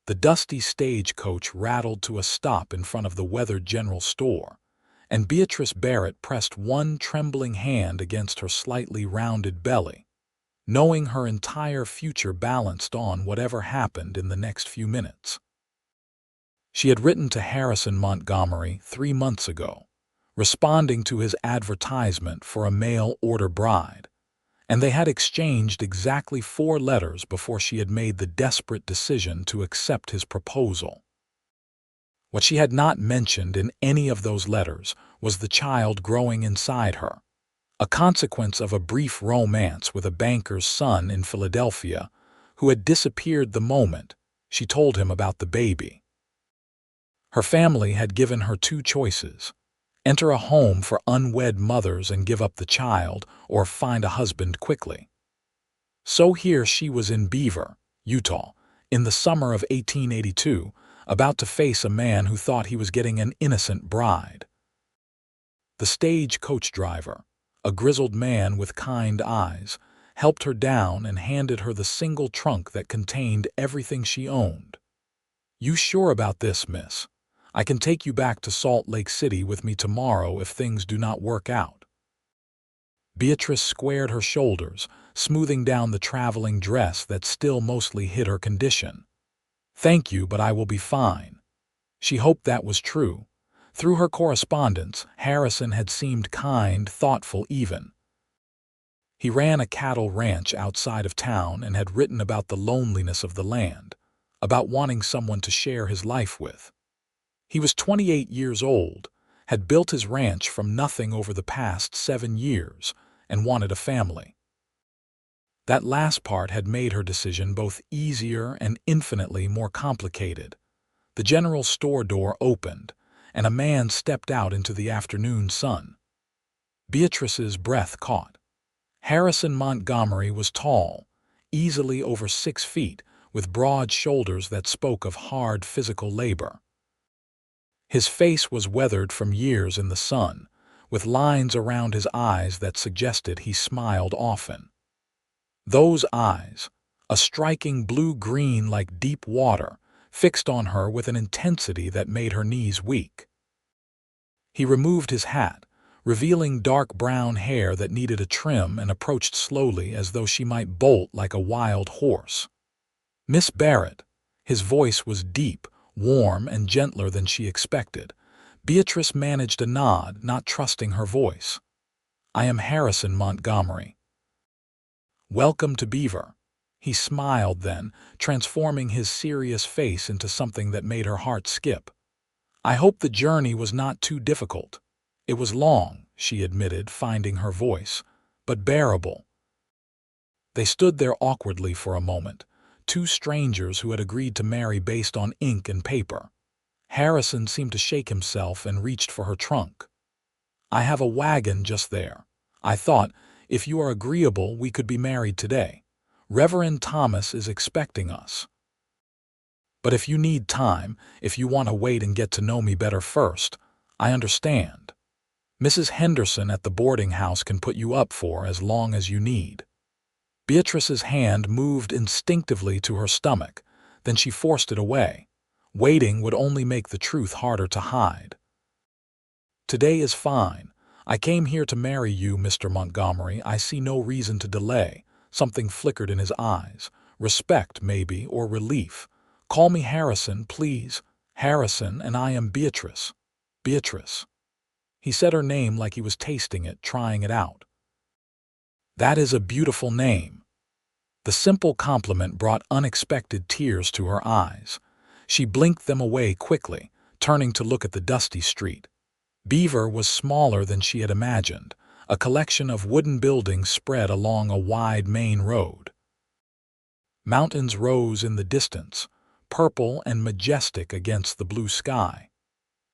The dusty stagecoach rattled to a stop in front of the weathered general store, and Beatrice Barrett pressed one trembling hand against her slightly rounded belly, knowing her entire future balanced on whatever happened in the next few minutes. She had written to Harrison Montgomery 3 months ago, responding to his advertisement for a mail-order bride, and they had exchanged exactly 4 letters before she had made the desperate decision to accept his proposal. What she had not mentioned in any of those letters was the child growing inside her, a consequence of a brief romance with a banker's son in Philadelphia who had disappeared the moment she told him about the baby. Her family had given her 2 choices: enter a home for unwed mothers and give up the child, or find a husband quickly. So here she was in Beaver, Utah, in the summer of 1882, about to face a man who thought he was getting an innocent bride. The stagecoach driver, a grizzled man with kind eyes, helped her down and handed her the single trunk that contained everything she owned. "You sure about this, miss? I can take you back to Salt Lake City with me tomorrow if things do not work out." Beatrice squared her shoulders, smoothing down the traveling dress that still mostly hid her condition. "Thank you, but I will be fine." She hoped that was true. Through her correspondence, Harrison had seemed kind, thoughtful even. He ran a cattle ranch outside of town and had written about the loneliness of the land, about wanting someone to share his life with. He was 28 years old, had built his ranch from nothing over the past 7 years, and wanted a family. That last part had made her decision both easier and infinitely more complicated. The general store door opened, and a man stepped out into the afternoon sun. Beatrice's breath caught. Harrison Montgomery was tall, easily over 6 feet, with broad shoulders that spoke of hard physical labor. His face was weathered from years in the sun, with lines around his eyes that suggested he smiled often. Those eyes, a striking blue-green like deep water, fixed on her with an intensity that made her knees weak. He removed his hat, revealing dark brown hair that needed a trim, and approached slowly as though she might bolt like a wild horse. "Miss Barrett." His voice was deep, warm, and gentler than she expected. Beatrice managed a nod, not trusting her voice. "I am Harrison Montgomery." "Welcome to Beaver." He smiled then, transforming his serious face into something that made her heart skip. "I hope the journey was not too difficult." "It was long," she admitted, finding her voice, "but bearable." They stood there awkwardly for a moment, 2 strangers who had agreed to marry based on ink and paper. Harrison seemed to shake himself and reached for her trunk. "I have a wagon just there. I thought, if you are agreeable, we could be married today. Reverend Thomas is expecting us. But if you need time, if you want to wait and get to know me better first, I understand. Mrs. Henderson at the boarding house can put you up for as long as you need." Beatrice's hand moved instinctively to her stomach, then she forced it away. Waiting would only make the truth harder to hide. "Today is fine. I came here to marry you, Mr. Montgomery. I see no reason to delay." Something flickered in his eyes. Respect, maybe, or relief. "Call me Harrison, please." "Harrison, and I am Beatrice." "Beatrice." He said her name like he was tasting it, trying it out. "That is a beautiful name." The simple compliment brought unexpected tears to her eyes. She blinked them away quickly, turning to look at the dusty street. Beaver was smaller than she had imagined, a collection of wooden buildings spread along a wide main road. Mountains rose in the distance, purple and majestic against the blue sky.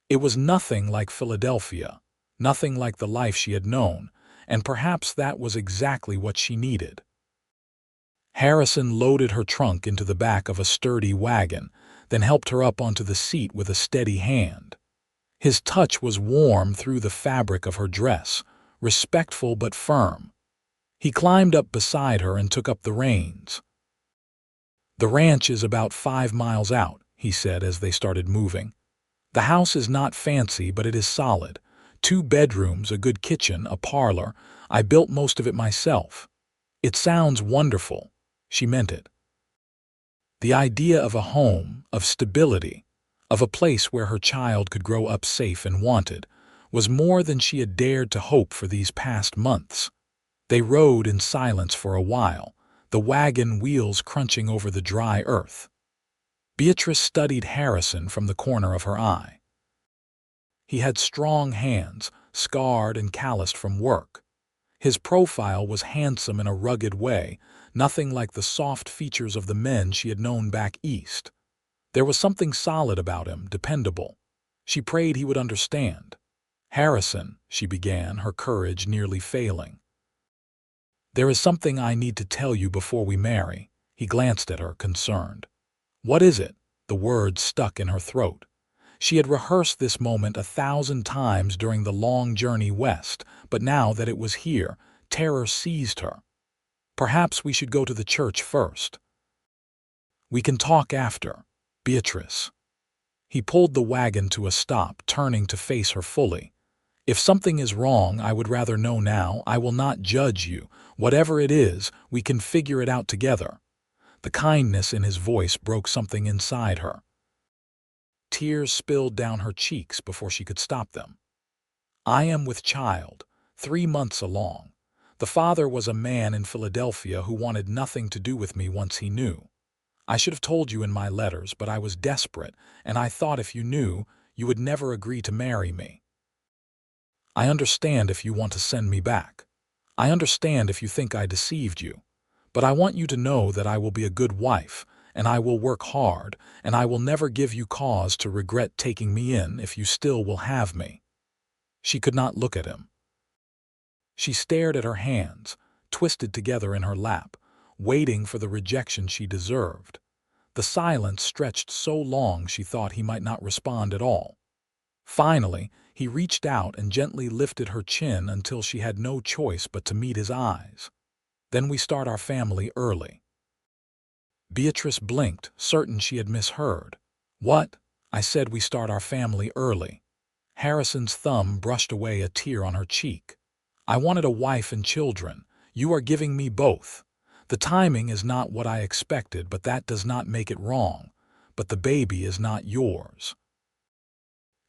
It was nothing like Philadelphia, nothing like the life she had known, and perhaps that was exactly what she needed. Harrison loaded her trunk into the back of a sturdy wagon, then helped her up onto the seat with a steady hand. His touch was warm through the fabric of her dress, respectful but firm. He climbed up beside her and took up the reins. "The ranch is about 5 miles out," he said as they started moving. "The house is not fancy, but it is solid. 2 bedrooms, a good kitchen, a parlor. I built most of it myself." "It sounds wonderful." She meant it. The idea of a home, of stability, of a place where her child could grow up safe and wanted, was more than she had dared to hope for these past months. They rode in silence for a while, the wagon wheels crunching over the dry earth. Beatrice studied Harrison from the corner of her eye. He had strong hands, scarred and calloused from work. His profile was handsome in a rugged way, nothing like the soft features of the men she had known back east. There was something solid about him, dependable. She prayed he would understand. "Harrison," she began, her courage nearly failing. "There is something I need to tell you before we marry." He glanced at her, concerned. "What is it?" The words stuck in her throat. She had rehearsed this moment 1,000 times during the long journey west, but now that it was here, terror seized her. "Perhaps we should go to the church first." "We can talk after, Beatrice." He pulled the wagon to a stop, turning to face her fully. "If something is wrong, I would rather know now. I will not judge you. Whatever it is, we can figure it out together." The kindness in his voice broke something inside her. Tears spilled down her cheeks before she could stop them. "I am with child, 3 months along. The father was a man in Philadelphia who wanted nothing to do with me once he knew. I should have told you in my letters, but I was desperate, and I thought if you knew, you would never agree to marry me. I understand if you want to send me back. I understand if you think I deceived you. But I want you to know that I will be a good wife, and I will work hard, and I will never give you cause to regret taking me in if you still will have me." She could not look at him. She stared at her hands, twisted together in her lap, waiting for the rejection she deserved. The silence stretched so long she thought he might not respond at all. Finally, he reached out and gently lifted her chin until she had no choice but to meet his eyes. "Then we start our family early." Beatrice blinked, certain she had misheard. "What?" "I said we start our family early." Harrison's thumb brushed away a tear on her cheek. "I wanted a wife and children. You are giving me both. The timing is not what I expected, but that does not make it wrong. But the baby is not yours.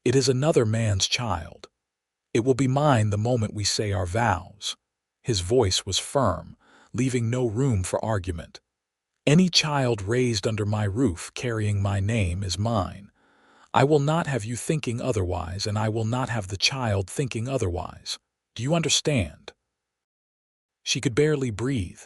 It is another man's child. It will be mine the moment we say our vows." His voice was firm, leaving no room for argument. "Any child raised under my roof carrying my name is mine. I will not have you thinking otherwise, and I will not have the child thinking otherwise. Do you understand?" She could barely breathe.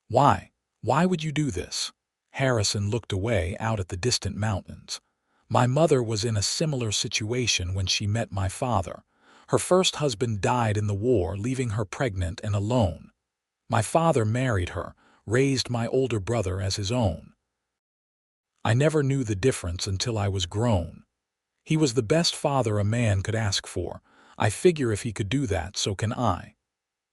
"Why? Why would you do this?" Harrison looked away out at the distant mountains. "My mother was in a similar situation when she met my father. Her first husband died in the war, leaving her pregnant and alone. My father married her, raised my older brother as his own. I never knew the difference until I was grown. He was the best father a man could ask for. I figure if he could do that, so can I.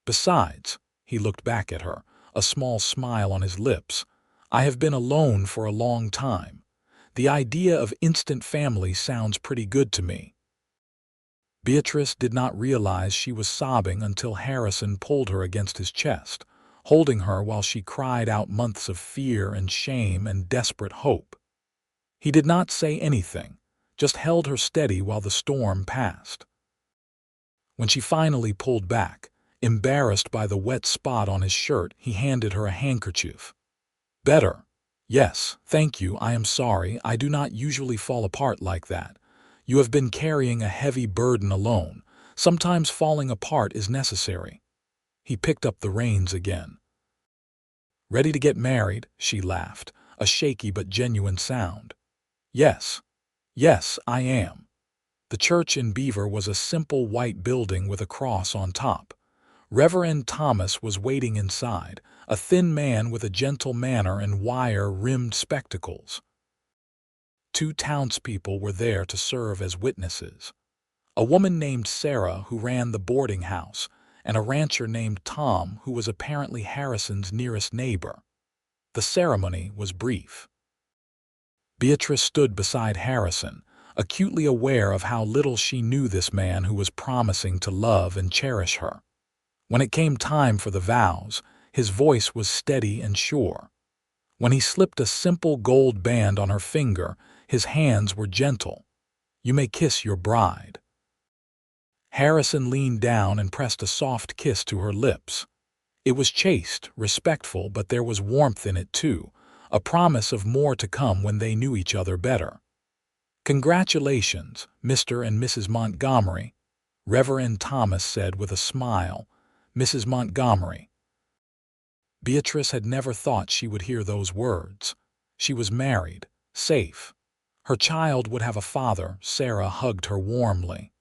Besides," he looked back at her, a small smile on his lips, "I have been alone for a long time. The idea of instant family sounds pretty good to me." Beatrice did not realize she was sobbing until Harrison pulled her against his chest, holding her while she cried out months of fear and shame and desperate hope. He did not say anything, just held her steady while the storm passed. When she finally pulled back, embarrassed by the wet spot on his shirt, he handed her a handkerchief. "Better. Yes, thank you. I am sorry. I do not usually fall apart like that. You have been carrying a heavy burden alone. Sometimes falling apart is necessary." He picked up the reins again. "Ready to get married?" she laughed, a shaky but genuine sound. "Yes. Yes, I am." The church in Beaver was a simple white building with a cross on top. Reverend Thomas was waiting inside, a thin man with a gentle manner and wire-rimmed spectacles. 2 townspeople were there to serve as witnesses. A woman named Sarah, who ran the boarding house, and a rancher named Tom, who was apparently Harrison's nearest neighbor. The ceremony was brief. Beatrice stood beside Harrison, acutely aware of how little she knew this man who was promising to love and cherish her. When it came time for the vows, his voice was steady and sure. When he slipped a simple gold band on her finger, his hands were gentle. "You may kiss your bride." Harrison leaned down and pressed a soft kiss to her lips. It was chaste, respectful, but there was warmth in it too, a promise of more to come when they knew each other better. "Congratulations, Mr. and Mrs. Montgomery," Reverend Thomas said with a smile. "Mrs. Montgomery." Beatrice had never thought she would hear those words. She was married, safe. Her child would have a father. Sarah hugged her warmly.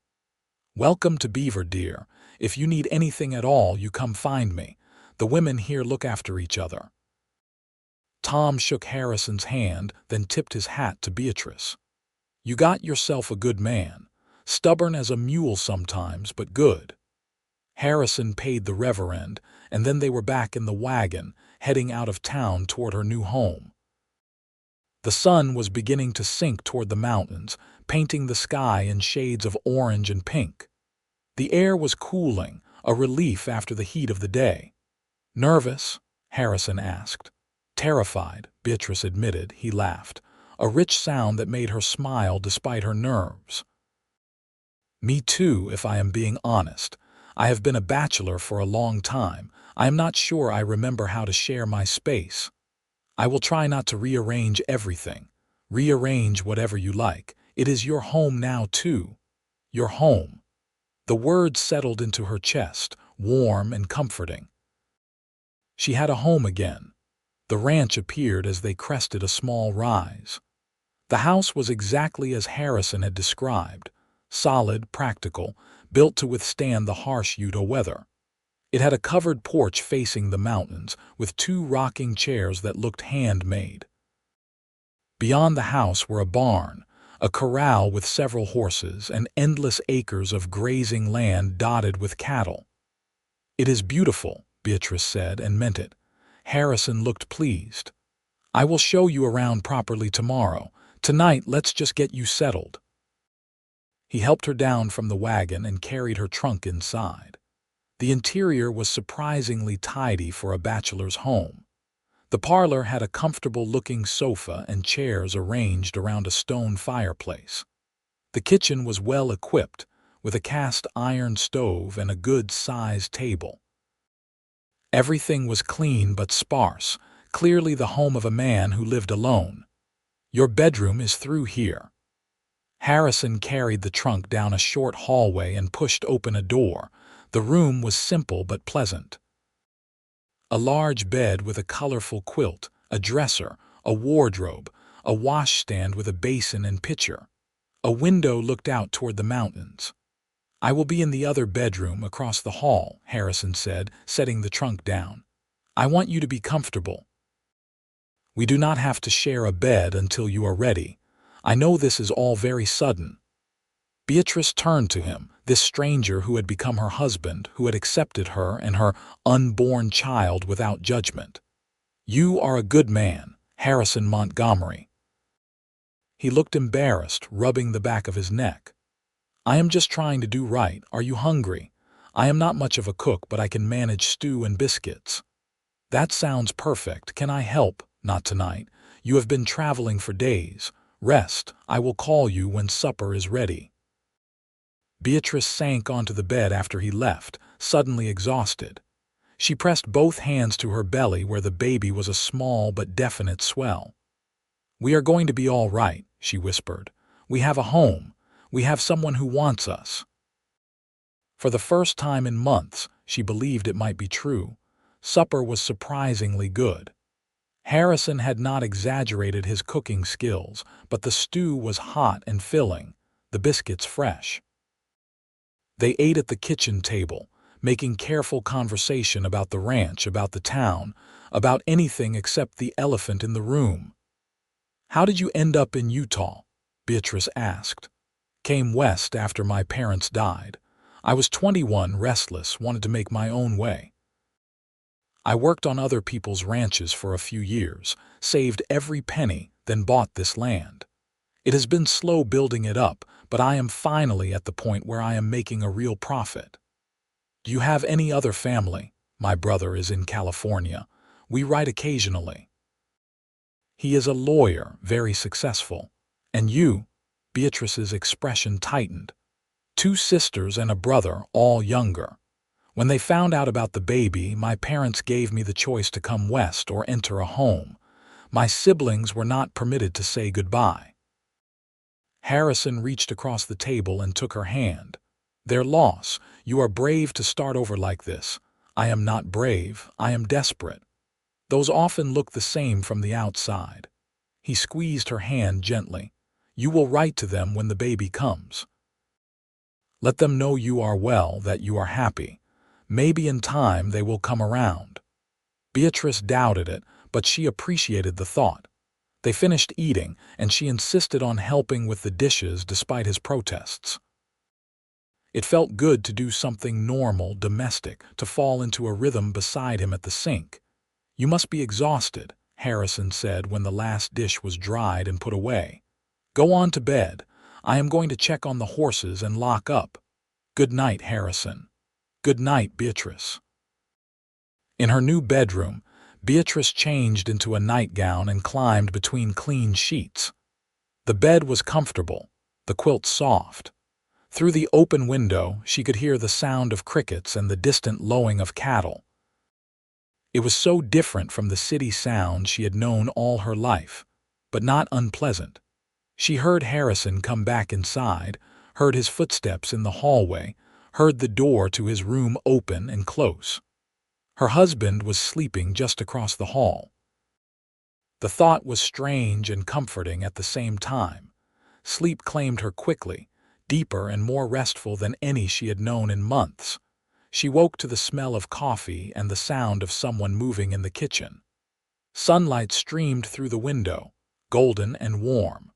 "Welcome to Beaver, dear. If you need anything at all, you come find me. The women here look after each other." Tom shook Harrison's hand, then tipped his hat to Beatrice. "You got yourself a good man. Stubborn as a mule sometimes, but good." Harrison paid the reverend, and then they were back in the wagon, heading out of town toward her new home. The sun was beginning to sink toward the mountains, painting the sky in shades of orange and pink. The air was cooling, a relief after the heat of the day. "Nervous?" Harrison asked. "Terrified," Beatrice admitted. He laughed, a rich sound that made her smile despite her nerves. "Me too, if I am being honest. I have been a bachelor for a long time. I am not sure I remember how to share my space. I will try not to rearrange everything. Rearrange whatever you like. It is your home now, too. Your home." The words settled into her chest, warm and comforting. She had a home again. The ranch appeared as they crested a small rise. The house was exactly as Harrison had described. Solid, practical, built to withstand the harsh Utah weather. It had a covered porch facing the mountains, with 2 rocking chairs that looked handmade. Beyond the house were a barn, a corral with several horses, and endless acres of grazing land dotted with cattle. "It is beautiful," Beatrice said, and meant it. Harrison looked pleased. "I will show you around properly tomorrow. Tonight, let's just get you settled." He helped her down from the wagon and carried her trunk inside. The interior was surprisingly tidy for a bachelor's home. The parlor had a comfortable-looking sofa and chairs arranged around a stone fireplace. The kitchen was well equipped, with a cast-iron stove and a good-sized table. Everything was clean but sparse, clearly the home of a man who lived alone. "Your bedroom is through here." Harrison carried the trunk down a short hallway and pushed open a door. The room was simple but pleasant. A large bed with a colorful quilt, a dresser, a wardrobe, a washstand with a basin and pitcher. A window looked out toward the mountains. "I will be in the other bedroom across the hall," Harrison said, setting the trunk down. "I want you to be comfortable. We do not have to share a bed until you are ready. I know this is all very sudden." Beatrice turned to him, this stranger who had become her husband, who had accepted her and her unborn child without judgment. "You are a good man, Harrison Montgomery." He looked embarrassed, rubbing the back of his neck. "I am just trying to do right. Are you hungry? I am not much of a cook, but I can manage stew and biscuits." "That sounds perfect. Can I help?" "Not tonight. You have been traveling for days. Rest. I will call you when supper is ready." Beatrice sank onto the bed after he left, suddenly exhausted. She pressed both hands to her belly where the baby was a small but definite swell. "We are going to be all right," she whispered. "We have a home. We have someone who wants us." For the first time in months, she believed it might be true. Supper was surprisingly good. Harrison had not exaggerated his cooking skills, but the stew was hot and filling, the biscuits fresh. They ate at the kitchen table, making careful conversation about the ranch, about the town, about anything except the elephant in the room. "How did you end up in Utah?" Beatrice asked. "Came west after my parents died. I was 21, restless, wanted to make my own way. I worked on other people's ranches for a few years, saved every penny, then bought this land. It has been slow building it up, but I am finally at the point where I am making a real profit. Do you have any other family? My brother is in California. We write occasionally. He is a lawyer, very successful. And you? Beatrice's expression tightened. 2 sisters and a brother, all younger. When they found out about the baby, my parents gave me the choice to come west or enter a home. My siblings were not permitted to say goodbye. Harrison reached across the table and took her hand. Their loss. You are brave to start over like this. I am not brave, I am desperate. Those often look the same from the outside. He squeezed her hand gently. You will write to them when the baby comes. Let them know you are well, that you are happy. Maybe in time they will come around. Beatrice doubted it, but she appreciated the thought. They finished eating, and she insisted on helping with the dishes despite his protests. It felt good to do something normal, domestic, to fall into a rhythm beside him at the sink. You must be exhausted, Harrison said when the last dish was dried and put away. Go on to bed. I am going to check on the horses and lock up. Good night, Harrison. Good night, Beatrice. In her new bedroom, Beatrice changed into a nightgown and climbed between clean sheets. The bed was comfortable, the quilt soft. Through the open window, she could hear the sound of crickets and the distant lowing of cattle. It was so different from the city sound she had known all her life, but not unpleasant. She heard Harrison come back inside, heard his footsteps in the hallway, heard the door to his room open and close. Her husband was sleeping just across the hall. The thought was strange and comforting at the same time. Sleep claimed her quickly, deeper and more restful than any she had known in months. She woke to the smell of coffee and the sound of someone moving in the kitchen. Sunlight streamed through the window, golden and warm.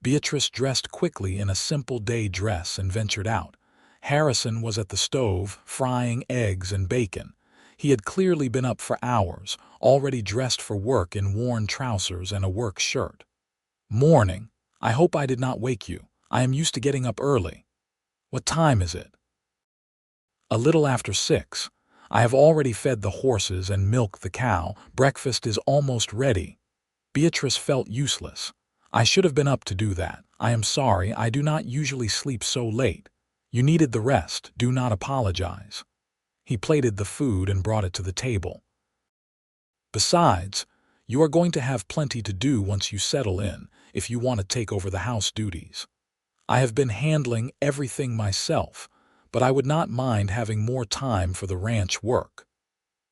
Beatrice dressed quickly in a simple day dress and ventured out. Harrison was at the stove, frying eggs and bacon. He had clearly been up for hours, already dressed for work in worn trousers and a work shirt. Morning. I hope I did not wake you. I am used to getting up early. What time is it? A little after 6. I have already fed the horses and milked the cow. Breakfast is almost ready. Beatrice felt useless. I should have been up to do that. I am sorry, I do not usually sleep so late. You needed the rest, do not apologize. He plated the food and brought it to the table. Besides, you are going to have plenty to do once you settle in, if you want to take over the house duties. I have been handling everything myself, but I would not mind having more time for the ranch work.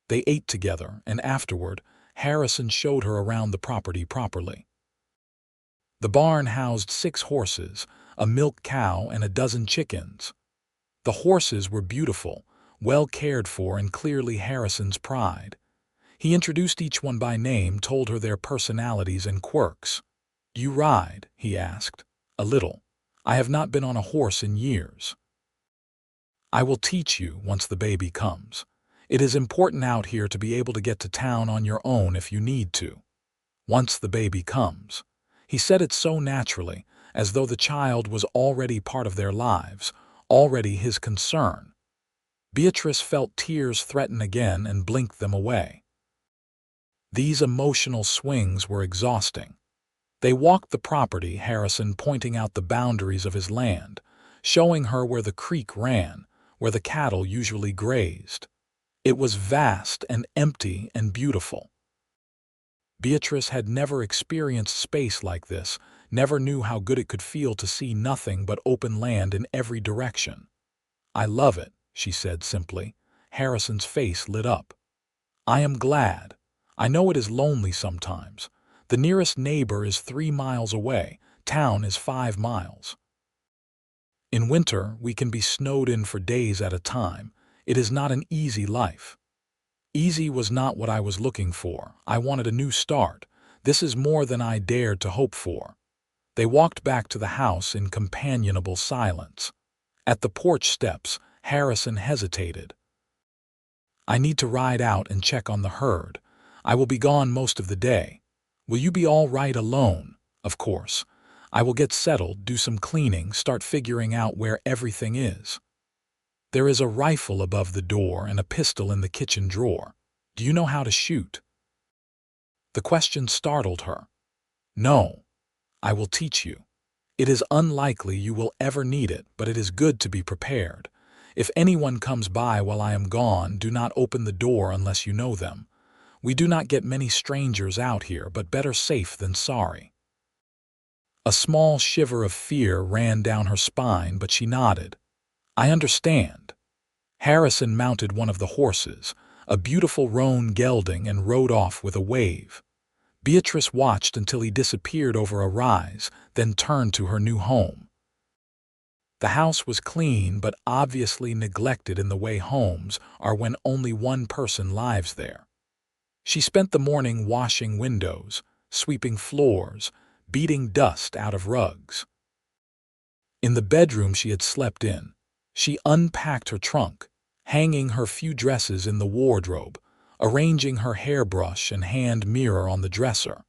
They ate together, and afterward, Harrison showed her around the property properly. The barn housed 6 horses, a milk cow, and a dozen chickens. The horses were beautiful, well cared for, and clearly Harrison's pride. He introduced each one by name, told her their personalities and quirks. Do you ride? He asked. A little. I have not been on a horse in years. I will teach you once the baby comes. It is important out here to be able to get to town on your own if you need to. Once the baby comes. He said it so naturally, as though the child was already part of their lives, already his concern. Beatrice felt tears threaten again and blinked them away. These emotional swings were exhausting. They walked the property, Harrison pointing out the boundaries of his land, showing her where the creek ran, where the cattle usually grazed. It was vast and empty and beautiful. Beatrice had never experienced space like this, never knew how good it could feel to see nothing but open land in every direction. I love it, she said simply. Harrison's face lit up. I am glad. I know it is lonely sometimes. The nearest neighbor is 3 miles away. Town is 5 miles. In winter, we can be snowed in for days at a time. It is not an easy life. Easy was not what I was looking for. I wanted a new start. This is more than I dared to hope for. They walked back to the house in companionable silence. At the porch steps, Harrison hesitated. I need to ride out and check on the herd. I will be gone most of the day. Will you be all right alone? Of course. I will get settled, do some cleaning, start figuring out where everything is. There is a rifle above the door and a pistol in the kitchen drawer. Do you know how to shoot? The question startled her. No, I will teach you. It is unlikely you will ever need it, but it is good to be prepared. If anyone comes by while I am gone, do not open the door unless you know them. We do not get many strangers out here, but better safe than sorry. A small shiver of fear ran down her spine, but she nodded. I understand. Harrison mounted one of the horses, a beautiful roan gelding, and rode off with a wave. Beatrice watched until he disappeared over a rise, then turned to her new home. The house was clean, but obviously neglected in the way homes are when only one person lives there. She spent the morning washing windows, sweeping floors, beating dust out of rugs. In the bedroom she had slept in, she unpacked her trunk, hanging her few dresses in the wardrobe, arranging her hairbrush and hand mirror on the dresser.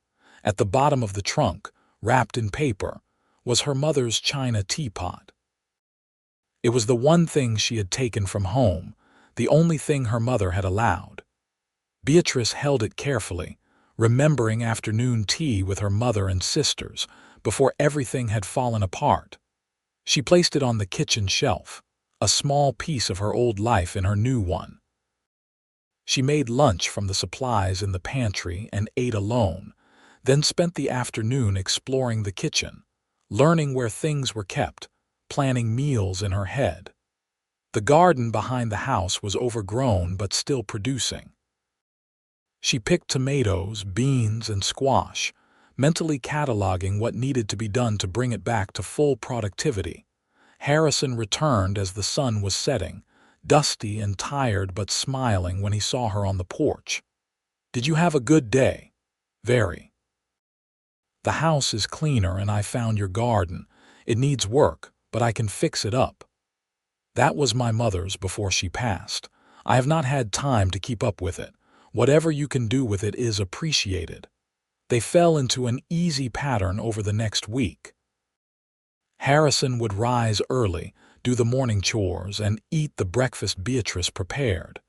At the bottom of the trunk, wrapped in paper, was her mother's china teapot. It was the one thing she had taken from home, the only thing her mother had allowed. Beatrice held it carefully, remembering afternoon tea with her mother and sisters before everything had fallen apart. She placed it on the kitchen shelf, a small piece of her old life in her new one. She made lunch from the supplies in the pantry and ate alone, then spent the afternoon exploring the kitchen, learning where things were kept, planning meals in her head. The garden behind the house was overgrown but still producing. She picked tomatoes, beans, and squash, mentally cataloging what needed to be done to bring it back to full productivity. Harrison returned as the sun was setting, dusty and tired but smiling when he saw her on the porch. Did you have a good day? Very. The house is cleaner and I found your garden. It needs work, but I can fix it up. That was my mother's before she passed. I have not had time to keep up with it. Whatever you can do with it is appreciated. They fell into an easy pattern over the next week. Harrison would rise early, do the morning chores, and eat the breakfast Beatrice prepared.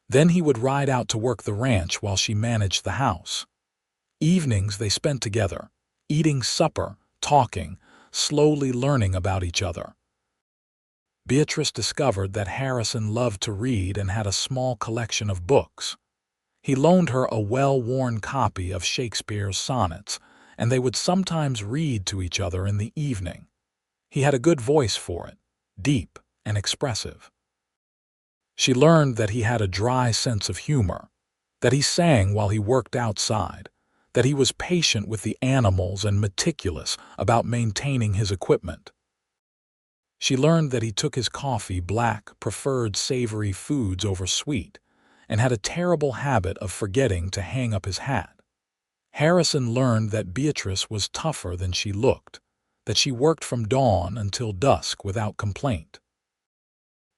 Then he would ride out to work the ranch while she managed the house. Evenings they spent together, eating supper, talking, slowly learning about each other. Beatrice discovered that Harrison loved to read and had a small collection of books. He loaned her a well-worn copy of Shakespeare's sonnets, and they would sometimes read to each other in the evening. He had a good voice for it, deep and expressive. She learned that he had a dry sense of humor, that he sang while he worked outside, that he was patient with the animals and meticulous about maintaining his equipment. She learned that he took his coffee black, preferred savory foods over sweet, and had a terrible habit of forgetting to hang up his hat. Harrison learned that Beatrice was tougher than she looked, that she worked from dawn until dusk without complaint.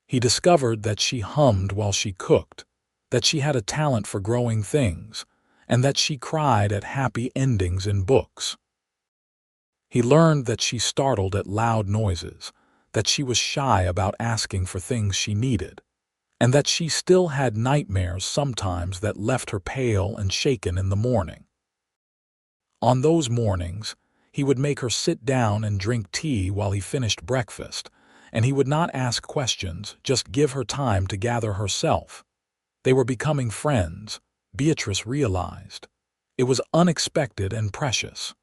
He discovered that she hummed while she cooked, that she had a talent for growing things, and that she cried at happy endings in books. He learned that she startled at loud noises, that she was shy about asking for things she needed, and that she still had nightmares sometimes that left her pale and shaken in the morning. On those mornings, he would make her sit down and drink tea while he finished breakfast, and he would not ask questions, just give her time to gather herself. They were becoming friends, Beatrice realized. It was unexpected and precious.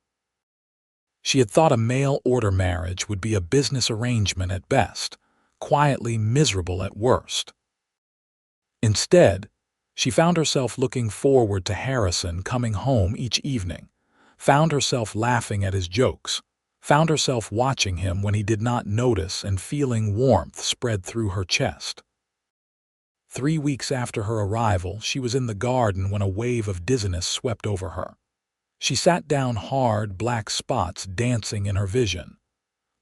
She had thought a mail-order marriage would be a business arrangement at best, quietly miserable at worst. Instead, she found herself looking forward to Harrison coming home each evening, found herself laughing at his jokes, found herself watching him when he did not notice and feeling warmth spread through her chest. 3 weeks after her arrival, she was in the garden when a wave of dizziness swept over her. She sat down hard, black spots dancing in her vision.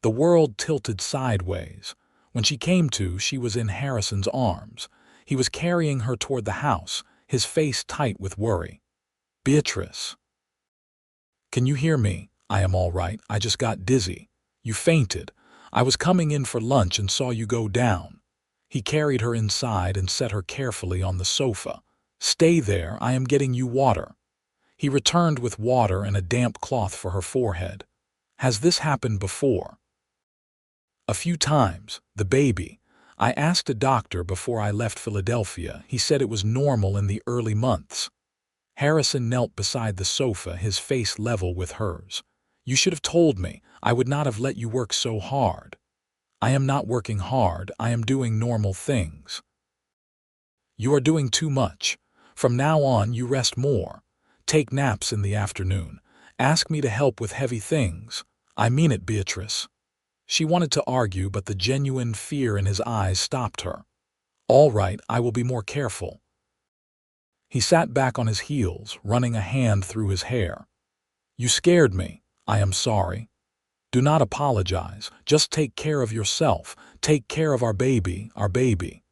The world tilted sideways. When she came to, she was in Harrison's arms. He was carrying her toward the house, his face tight with worry. Beatrice. Can you hear me? I am all right. I just got dizzy. You fainted. I was coming in for lunch and saw you go down. He carried her inside and set her carefully on the sofa. Stay there. I am getting you water. He returned with water and a damp cloth for her forehead. Has this happened before? A few times. The baby. I asked a doctor before I left Philadelphia. He said it was normal in the early months. Harrison knelt beside the sofa, his face level with hers. You should have told me. I would not have let you work so hard. I am not working hard. I am doing normal things. You are doing too much. From now on, you rest more. Take naps in the afternoon. Ask me to help with heavy things. I mean it, Beatrice. She wanted to argue, but the genuine fear in his eyes stopped her. All right, I will be more careful. He sat back on his heels, running a hand through his hair. You scared me. I am sorry. Do not apologize. Just take care of yourself. Take care of our baby, our baby.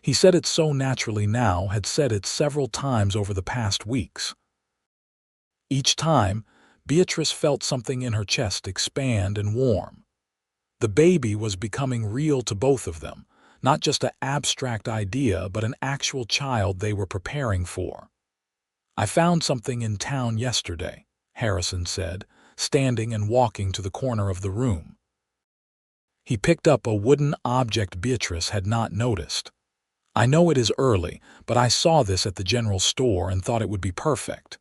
He said it so naturally now, had said it several times over the past weeks. Each time, Beatrice felt something in her chest expand and warm. The baby was becoming real to both of them, not just an abstract idea, but an actual child they were preparing for. I found something in town yesterday, Harrison said, standing and walking to the corner of the room. He picked up a wooden object Beatrice had not noticed. I know it is early, but I saw this at the general store and thought it would be perfect.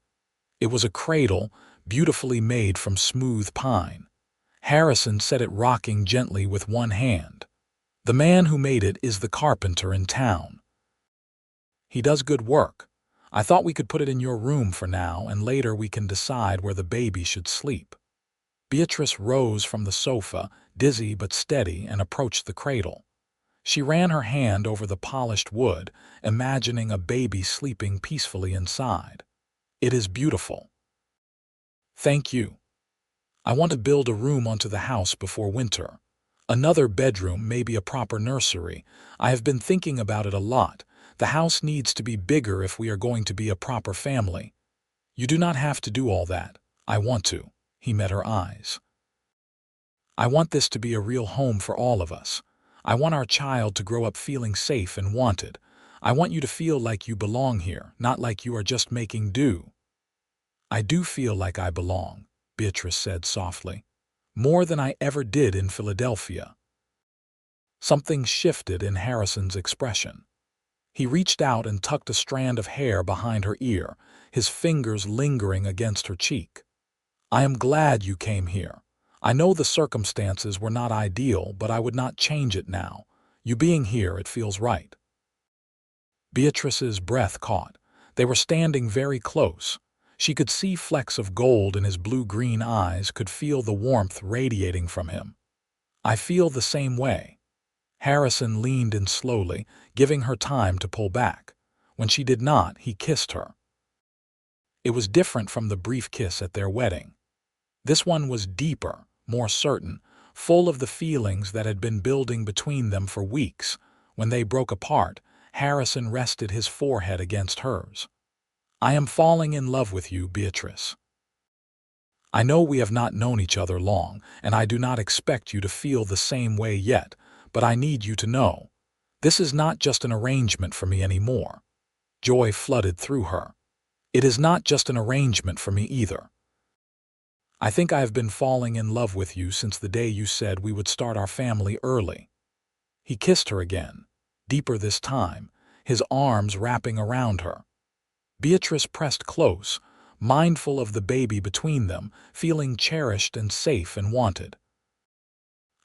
It was a cradle, beautifully made from smooth pine. Harrison set it rocking gently with one hand. The man who made it is the carpenter in town. He does good work. I thought we could put it in your room for now, and later we can decide where the baby should sleep. Beatrice rose from the sofa, dizzy but steady, and approached the cradle. She ran her hand over the polished wood, imagining a baby sleeping peacefully inside. It is beautiful. Thank you. I want to build a room onto the house before winter. Another bedroom, maybe a proper nursery. I have been thinking about it a lot. The house needs to be bigger if we are going to be a proper family. You do not have to do all that. I want to. He met her eyes. I want this to be a real home for all of us. I want our child to grow up feeling safe and wanted. I want you to feel like you belong here, not like you are just making do. I do feel like I belong, Beatrice said softly. More than I ever did in Philadelphia. Something shifted in Harrison's expression. He reached out and tucked a strand of hair behind her ear, his fingers lingering against her cheek. I am glad you came here. I know the circumstances were not ideal, but I would not change it now. You being here, it feels right. Beatrice's breath caught. They were standing very close. She could see flecks of gold in his blue-green eyes, could feel the warmth radiating from him. I feel the same way. Harrison leaned in slowly, giving her time to pull back. When she did not, he kissed her. It was different from the brief kiss at their wedding. This one was deeper, more certain, full of the feelings that had been building between them for weeks. When they broke apart, Harrison rested his forehead against hers. I am falling in love with you, Beatrice. I know we have not known each other long, and I do not expect you to feel the same way yet, but I need you to know. This is not just an arrangement for me anymore. Joy flooded through her. It is not just an arrangement for me either. I think I have been falling in love with you since the day you said we would start our family early. He kissed her again, deeper this time, his arms wrapping around her. Beatrice pressed close, mindful of the baby between them, feeling cherished and safe and wanted.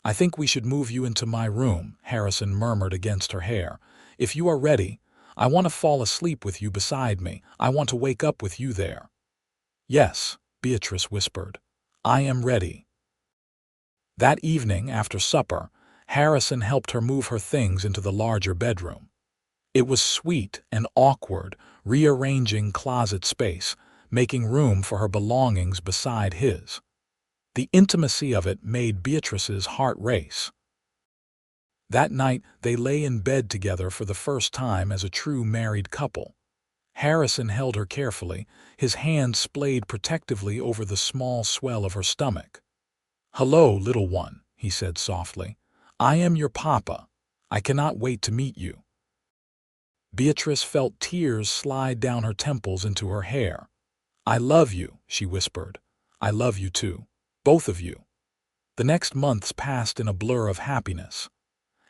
I think we should move you into my room, Harrison murmured against her hair. If you are ready, I want to fall asleep with you beside me. I want to wake up with you there. Yes, Beatrice whispered. I am ready. That evening, after supper, Harrison helped her move her things into the larger bedroom. It was sweet and awkward, rearranging closet space, making room for her belongings beside his. The intimacy of it made Beatrice's heart race. That night, they lay in bed together for the first time as a true married couple. Harrison held her carefully, his hand splayed protectively over the small swell of her stomach. "Hello, little one," he said softly. "I am your papa. I cannot wait to meet you." Beatrice felt tears slide down her temples into her hair. "I love you," she whispered. "I love you too. Both of you." The next months passed in a blur of happiness.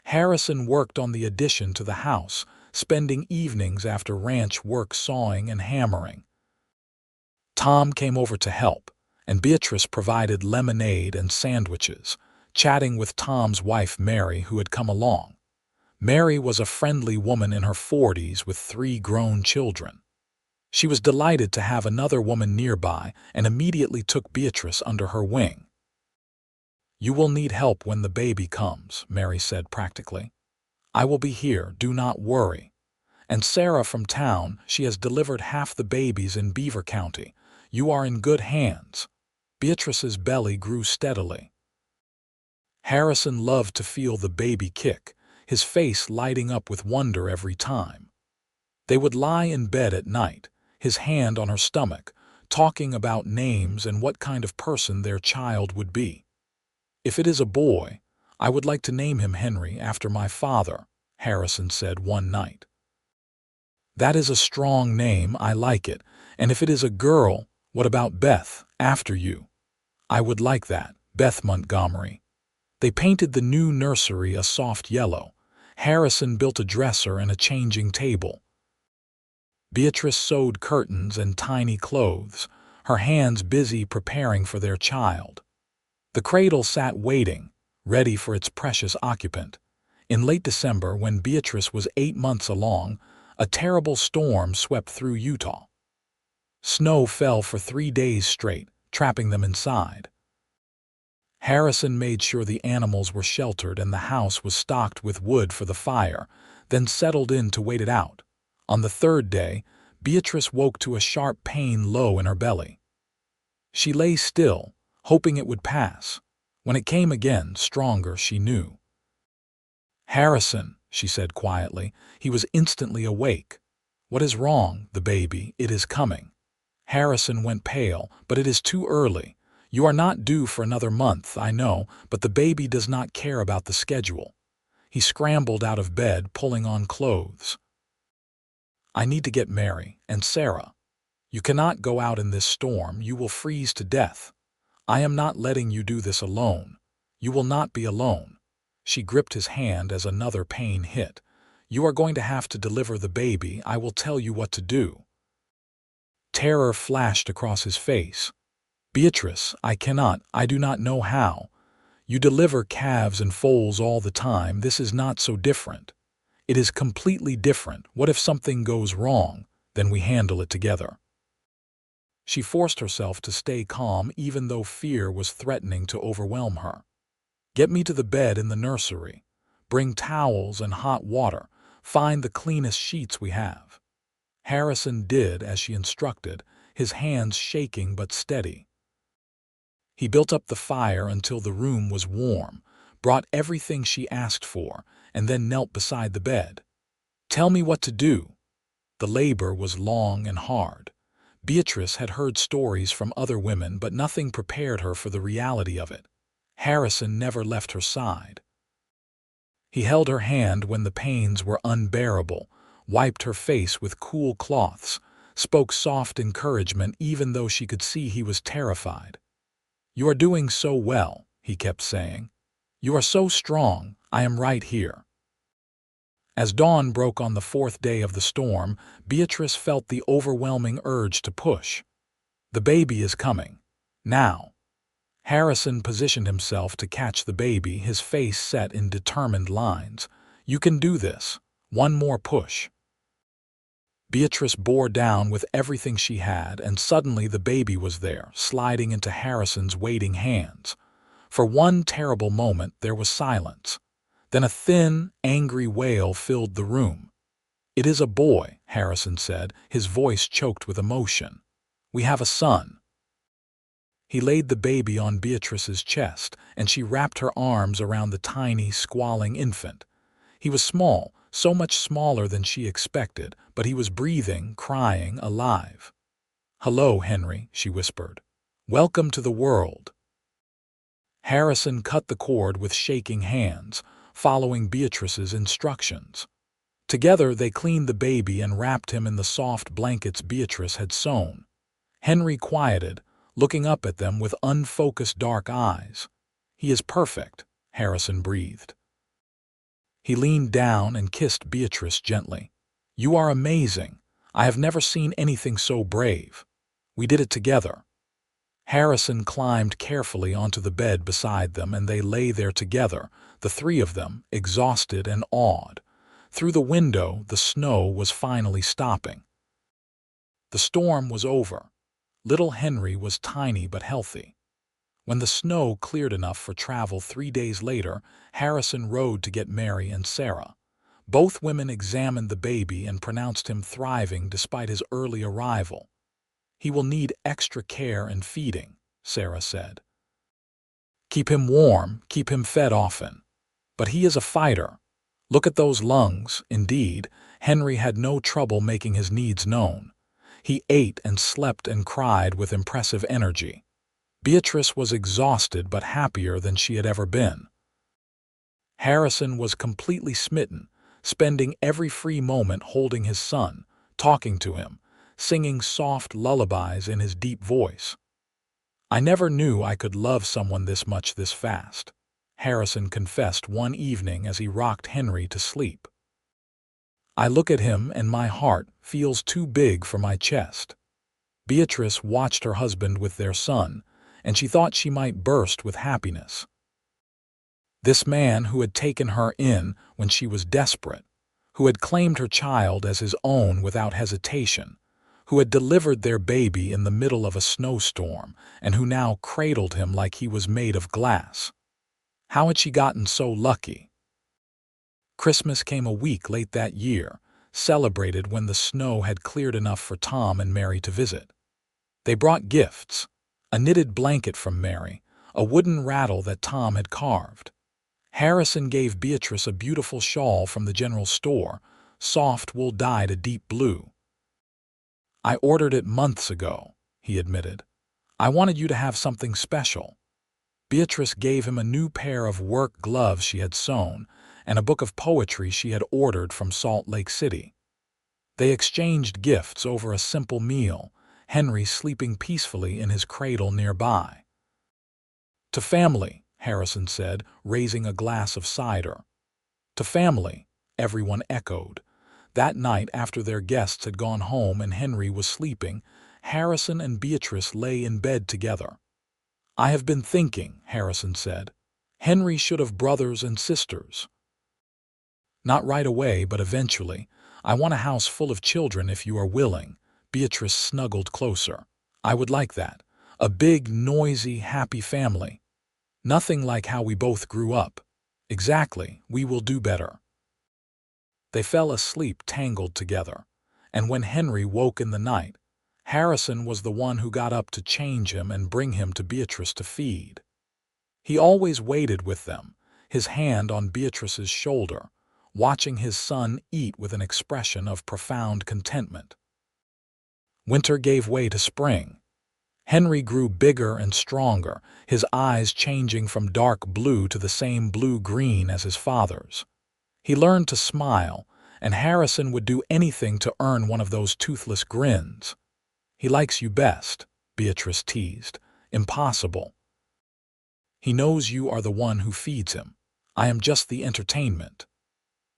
Harrison worked on the addition to the house, spending evenings after ranch work sawing and hammering. Tom came over to help, and Beatrice provided lemonade and sandwiches, chatting with Tom's wife Mary, who had come along. Mary was a friendly woman in her 40s with 3 grown children. She was delighted to have another woman nearby and immediately took Beatrice under her wing. "You will need help when the baby comes," Mary said practically. "I will be here, do not worry. And Sarah from town, she has delivered half the babies in Beaver County. You are in good hands." Beatrice's belly grew steadily. Harrison loved to feel the baby kick, his face lighting up with wonder every time. They would lie in bed at night, his hand on her stomach, talking about names and what kind of person their child would be. "If it is a boy, I would like to name him Henry after my father," Harrison said one night. "That is a strong name, I like it. And if it is a girl, what about Beth, after you?" "I would like that, Beth Montgomery." They painted the new nursery a soft yellow. Harrison built a dresser and a changing table. Beatrice sewed curtains and tiny clothes, her hands busy preparing for their child. The cradle sat waiting, ready for its precious occupant. In late December, when Beatrice was 8 months along, a terrible storm swept through Utah. Snow fell for 3 days straight, trapping them inside. Harrison made sure the animals were sheltered and the house was stocked with wood for the fire, then settled in to wait it out. On the 3rd day, Beatrice woke to a sharp pain low in her belly. She lay still, hoping it would pass. When it came again, stronger, she knew. "Harrison," she said quietly. He was instantly awake. "What is wrong, the baby? It is coming." Harrison went pale. "But it is too early. You are not due for another month, I know, but the baby does not care about the schedule." He scrambled out of bed, pulling on clothes. "I need to get Mary and Sarah. You cannot go out in this storm. You will freeze to death. I am not letting you do this alone. You will not be alone." She gripped his hand as another pain hit. "You are going to have to deliver the baby. I will tell you what to do." Terror flashed across his face. "Beatrice, I do not know how. You deliver calves and foals all the time. This is not so different. It is completely different. What if something goes wrong? Then we handle it together." She forced herself to stay calm even though fear was threatening to overwhelm her. "Get me to the bed in the nursery. Bring towels and hot water. Find the cleanest sheets we have." Harrison did as she instructed, his hands shaking but steady. He built up the fire until the room was warm, brought everything she asked for, and then knelt beside the bed. "Tell me what to do." The labor was long and hard. Beatrice had heard stories from other women, but nothing prepared her for the reality of it. Harrison never left her side. He held her hand when the pains were unbearable, wiped her face with cool cloths, spoke soft encouragement even though she could see he was terrified. "You are doing so well," he kept saying. "You are so strong. I am right here." As dawn broke on the 4th day of the storm, Beatrice felt the overwhelming urge to push. "The baby is coming. Now." Harrison positioned himself to catch the baby, his face set in determined lines. "You can do this. One more push." Beatrice bore down with everything she had, and suddenly the baby was there, sliding into Harrison's waiting hands. For one terrible moment there was silence. Then a thin, angry wail filled the room. "It is a boy," Harrison said, his voice choked with emotion. "We have a son." He laid the baby on Beatrice's chest, and she wrapped her arms around the tiny, squalling infant. He was small, so much smaller than she expected, but he was breathing, crying, alive. "Hello, Henry," she whispered. "Welcome to the world." Harrison cut the cord with shaking hands, following Beatrice's instructions. Together they cleaned the baby and wrapped him in the soft blankets Beatrice had sewn. Henry quieted, looking up at them with unfocused dark eyes. "He is perfect," Harrison breathed. He leaned down and kissed Beatrice gently. "You are amazing. I have never seen anything so brave. We did it together." Harrison climbed carefully onto the bed beside them, and they lay there together, the three of them, exhausted and awed. Through the window, the snow was finally stopping. The storm was over. Little Henry was tiny but healthy. When the snow cleared enough for travel 3 days later, Harrison rode to get Mary and Sarah. Both women examined the baby and pronounced him thriving despite his early arrival. "He will need extra care and feeding," Sarah said. "Keep him warm, keep him fed often. But he is a fighter. Look at those lungs." Indeed, Henry had no trouble making his needs known. He ate and slept and cried with impressive energy. Beatrice was exhausted but happier than she had ever been. Harrison was completely smitten, spending every free moment holding his son, talking to him, singing soft lullabies in his deep voice. "I never knew I could love someone this much this fast," Harrison confessed one evening as he rocked Henry to sleep. "I look at him and my heart feels too big for my chest." Beatrice watched her husband with their son, and she thought she might burst with happiness. This man who had taken her in when she was desperate, who had claimed her child as his own without hesitation, who had delivered their baby in the middle of a snowstorm, and who now cradled him like he was made of glass. How had she gotten so lucky? Christmas came a week late that year, celebrated when the snow had cleared enough for Tom and Mary to visit. They brought gifts: a knitted blanket from Mary, a wooden rattle that Tom had carved. Harrison gave Beatrice a beautiful shawl from the general store, soft wool dyed a deep blue. "I ordered it months ago," he admitted. "I wanted you to have something special." Beatrice gave him a new pair of work gloves she had sewn and a book of poetry she had ordered from Salt Lake City. They exchanged gifts over a simple meal, Henry sleeping peacefully in his cradle nearby. "To family," Harrison said, raising a glass of cider. "To family," everyone echoed. That night, after their guests had gone home and Henry was sleeping, Harrison and Beatrice lay in bed together. "I have been thinking," Harrison said. "Henry should have brothers and sisters." "Not right away, but eventually. I want a house full of children if you are willing." Beatrice snuggled closer. "I would like that. A big, noisy, happy family. Nothing like how we both grew up." "Exactly. We will do better." They fell asleep tangled together, and when Henry woke in the night, Harrison was the one who got up to change him and bring him to Beatrice to feed. He always waited with them, his hand on Beatrice's shoulder, watching his son eat with an expression of profound contentment. Winter gave way to spring. Henry grew bigger and stronger, his eyes changing from dark blue to the same blue-green as his father's. He learned to smile, and Harrison would do anything to earn one of those toothless grins. "He likes you best," Beatrice teased. "Impossible. He knows you are the one who feeds him. I am just the entertainment."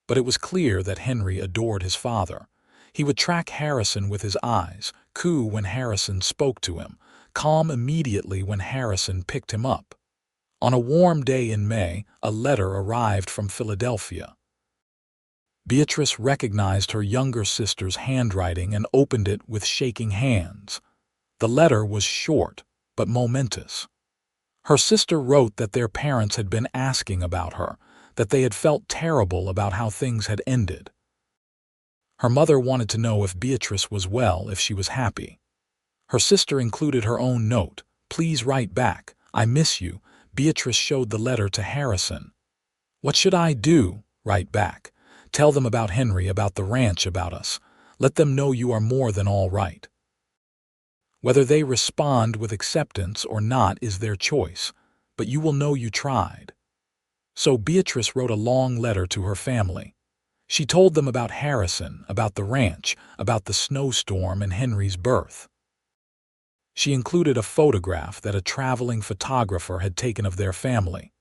But it was clear that Henry adored his father. He would track Harrison with his eyes, coo when Harrison spoke to him, calm immediately when Harrison picked him up. On a warm day in May, a letter arrived from Philadelphia. Beatrice recognized her younger sister's handwriting and opened it with shaking hands. The letter was short, but momentous. Her sister wrote that their parents had been asking about her, that they had felt terrible about how things had ended. Her mother wanted to know if Beatrice was well, if she was happy. Her sister included her own note: "Please write back. I miss you." Beatrice showed the letter to Harrison. "What should I do?" "Write back. Tell them about Henry, about the ranch, about us. Let them know you are more than all right. Whether they respond with acceptance or not is their choice, but you will know you tried. So Beatrice wrote a long letter to her family. She told them about Harrison, about the ranch, about the snowstorm and Henry's birth. She included a photograph that a traveling photographer had taken of their family.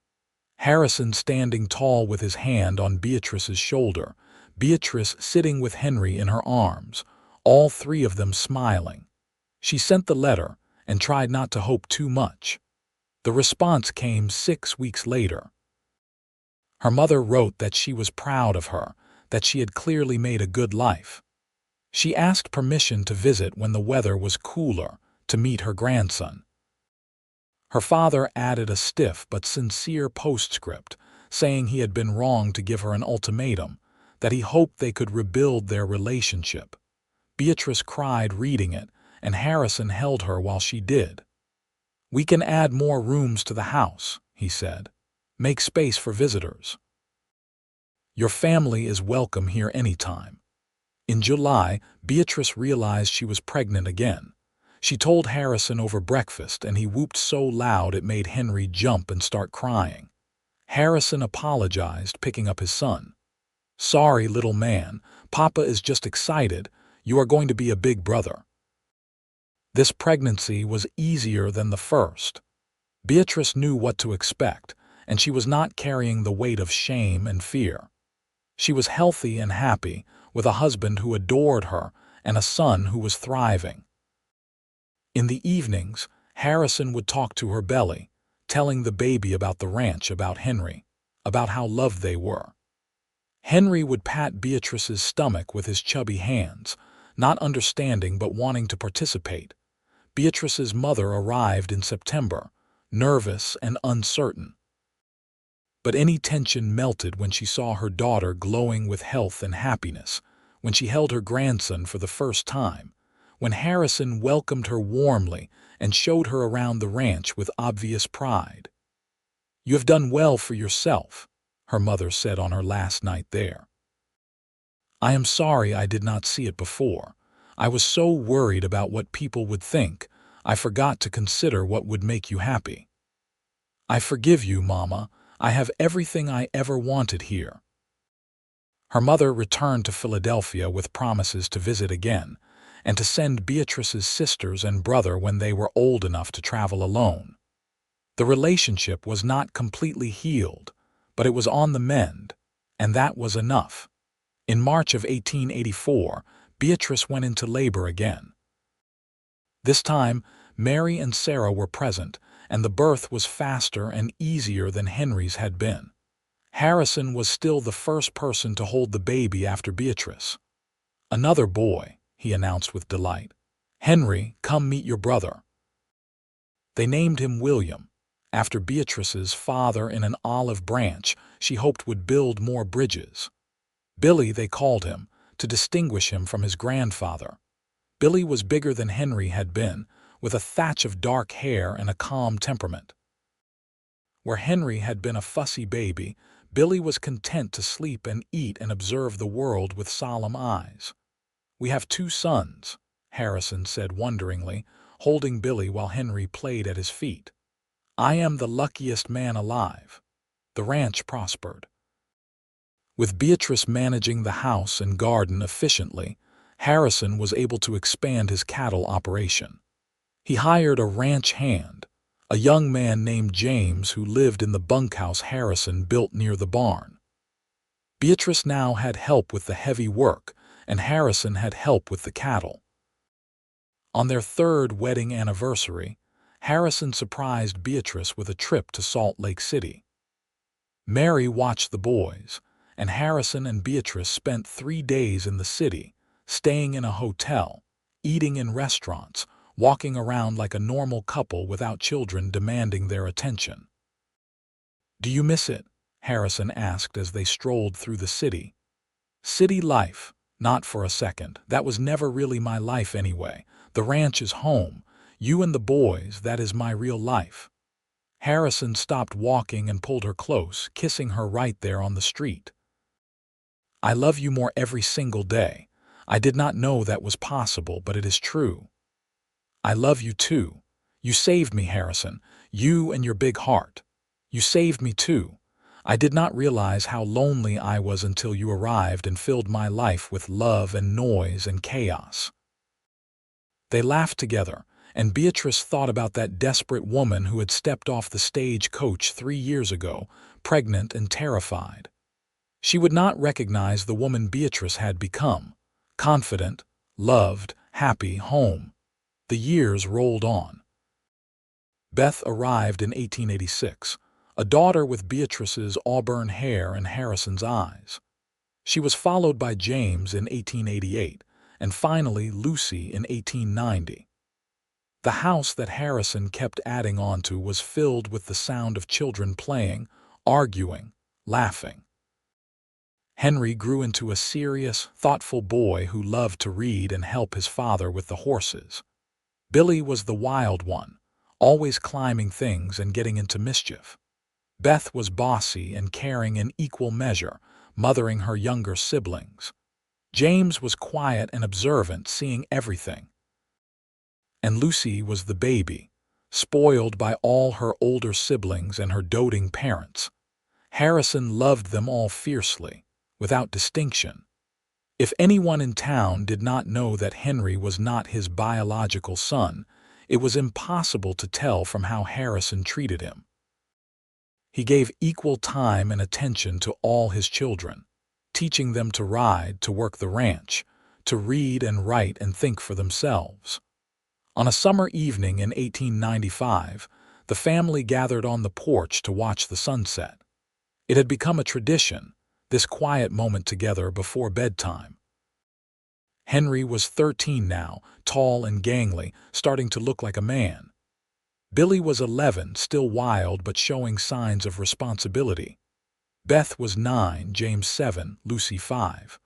Harrison standing tall with his hand on Beatrice's shoulder, Beatrice sitting with Henry in her arms, all three of them smiling. She sent the letter and tried not to hope too much. The response came 6 weeks later. Her mother wrote that she was proud of her, that she had clearly made a good life. She asked permission to visit when the weather was cooler, to meet her grandson. Her father added a stiff but sincere postscript, saying he had been wrong to give her an ultimatum, that he hoped they could rebuild their relationship. Beatrice cried reading it, and Harrison held her while she did. "We can add more rooms to the house," he said. "Make space for visitors. Your family is welcome here anytime." In July, Beatrice realized she was pregnant again. She told Harrison over breakfast, and he whooped so loud it made Henry jump and start crying. Harrison apologized, picking up his son. "Sorry, little man. Papa is just excited. You are going to be a big brother." This pregnancy was easier than the first. Beatrice knew what to expect, and she was not carrying the weight of shame and fear. She was healthy and happy, with a husband who adored her and a son who was thriving. In the evenings, Harrison would talk to her belly, telling the baby about the ranch, about Henry, about how loved they were. Henry would pat Beatrice's stomach with his chubby hands, not understanding but wanting to participate. Beatrice's mother arrived in September, nervous and uncertain. But any tension melted when she saw her daughter glowing with health and happiness, when she held her grandson for the first time, when Harrison welcomed her warmly and showed her around the ranch with obvious pride. "You have done well for yourself," her mother said on her last night there. "I am sorry I did not see it before. I was so worried about what people would think, I forgot to consider what would make you happy. I forgive you, Mama. I have everything I ever wanted here." Her mother returned to Philadelphia with promises to visit again, and to send Beatrice's sisters and brother when they were old enough to travel alone. The relationship was not completely healed, but it was on the mend, and that was enough. In March of 1884, Beatrice went into labor again. This time, Mary and Sarah were present, and the birth was faster and easier than Henry's had been. Harrison was still the first person to hold the baby after Beatrice. "Another boy," he announced with delight. "Henry, come meet your brother." They named him William, after Beatrice's father in an olive branch she hoped would build more bridges. Billy, they called him, to distinguish him from his grandfather. Billy was bigger than Henry had been, with a thatch of dark hair and a calm temperament. Where Henry had been a fussy baby, Billy was content to sleep and eat and observe the world with solemn eyes. "We have 2 sons," Harrison said wonderingly, holding Billy while Henry played at his feet. "I am the luckiest man alive." The ranch prospered. With Beatrice managing the house and garden efficiently, Harrison was able to expand his cattle operation. He hired a ranch hand, a young man named James who lived in the bunkhouse Harrison built near the barn. Beatrice now had help with the heavy work, and Harrison had help with the cattle. On their 3rd wedding anniversary, Harrison surprised Beatrice with a trip to Salt Lake City. Mary watched the boys, and Harrison and Beatrice spent 3 days in the city, staying in a hotel, eating in restaurants, walking around like a normal couple without children demanding their attention. "Do you miss it?" Harrison asked as they strolled through the city. "City life? Not for a second. That was never really my life anyway. The ranch is home. You and the boys, that is my real life." Harrison stopped walking and pulled her close, kissing her right there on the street. I love you more every single day. I did not know that was possible, but it is true. I love you too. You saved me, Harrison. You and your big heart. You saved me too. I did not realize how lonely I was until you arrived and filled my life with love and noise and chaos." They laughed together, and Beatrice thought about that desperate woman who had stepped off the stage coach 3 years ago, pregnant and terrified. She would not recognize the woman Beatrice had become, confident, loved, happy, home. The years rolled on. Beth arrived in 1886, a daughter with Beatrice's auburn hair and Harrison's eyes. She was followed by James in 1888, and finally Lucy in 1890. The house that Harrison kept adding onto was filled with the sound of children playing, arguing, laughing. Henry grew into a serious, thoughtful boy who loved to read and help his father with the horses. Billy was the wild one, always climbing things and getting into mischief. Beth was bossy and caring in equal measure, mothering her younger siblings. James was quiet and observant, seeing everything. And Lucy was the baby, spoiled by all her older siblings and her doting parents. Harrison loved them all fiercely, without distinction. If anyone in town did not know that Henry was not his biological son, it was impossible to tell from how Harrison treated him. He gave equal time and attention to all his children, teaching them to ride, to work the ranch, to read and write and think for themselves. On a summer evening in 1895, the family gathered on the porch to watch the sunset. It had become a tradition, this quiet moment together before bedtime. Henry was 13 now, tall and gangly, starting to look like a man. Billy was 11, still wild but showing signs of responsibility. Beth was 9, James 7, Lucy 5.